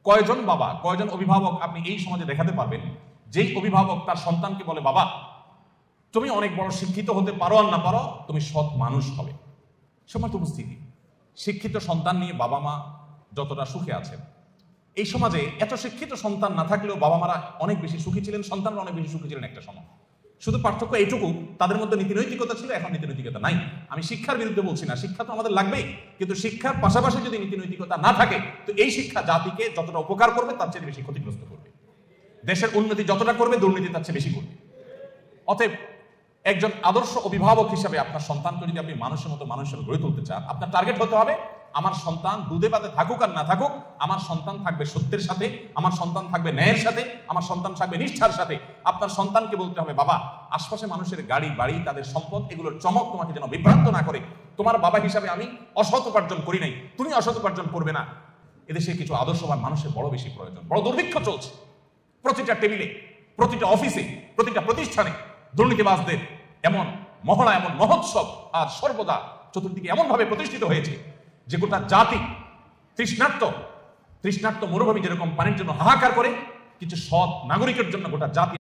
কয়জন বাবা, কয়জন অভিভাবক আপনি এই সমাজে দেখাতে পারবেন যেই অভিভাবক তার সন্তানকে বলে, বাবা তুমি অনেক বড় শিক্ষিত হতে পারো আর না পারো, তুমি সৎ মানুষ হবে। সম্মানিত উপস্থিতি, শিক্ষিত সন্তান নিয়ে বাবা মা যতটা সুখে আছেন, এই সমাজে এত শিক্ষিত সন্তান না থাকলেও বাবা মারা অনেক বেশি সুখী ছিলেন, সন্তানরা অনেক বেশি সুখী ছিলেন একটা সময়। শুধু পার্থক্য এইটুকু, তাদের মধ্যে নীতি নৈতিকতা ছিল, এখন নীতি নৈতিকতা নাই। আমি শিক্ষার বিরুদ্ধে বলছি না, শিক্ষা তো আমাদের লাগবেই, কিন্তু শিক্ষার পাশাপাশি যদি নীতি নৈতিকতা না থাকে, তো এই শিক্ষা জাতিকে যতটা উপকার করবে তার চেয়ে বেশি ক্ষতিগ্রস্ত করবে। দেশের উন্নতি যতটা করবে, দুর্নীতি তার চেয়ে বেশি করবে। অতএব একজন আদর্শ অভিভাবক হিসাবে আপনার সন্তানকে যদি আপনি মানুষের মতো মানুষ হিসেবে গড়ে তুলতে চান, আপনার টার্গেট হতে হবে, আমার সন্তান দুধে পাতে থাকুক আর না থাকুক, আমার সন্তান থাকবে সত্যের সাথে, আমার সন্তান থাকবে ন্যায়ের সাথে, আমার সন্তান থাকবে নিষ্ঠার সাথে। আপনার সন্তানকে বলতে হবে, বাবা আশপাশে মানুষের গাড়ি বাড়ি তাদের সম্পদ, এগুলোর চমক তোমাকে যেন বিভ্রান্ত না করে। তোমার বাবা হিসাবে আমি অসৎ উপার্জন করি নাই, তুমি অসৎ উপার্জন করবে না। এদেশে কিছু আদর্শবান মানুষের বড় বেশি প্রয়োজন। বড় দুর্ভিক্ষ চলছে প্রতিটা টেবিলে, প্রতিটা অফিসে, প্রতিটা প্রতিষ্ঠানে দুর্নীতিবাজদের এমন মহড়া, এমন মহোৎসব আর সর্বদা চতুর্দিকে এমন ভাবে প্রতিষ্ঠিত হয়েছে যে গোটা জাতি তৃষ্ণার্ত মরুভূমি যেরকম পানির জন্য হাহাকার করে, কিছু সৎ নাগরিকের জন্য গোটা জাতি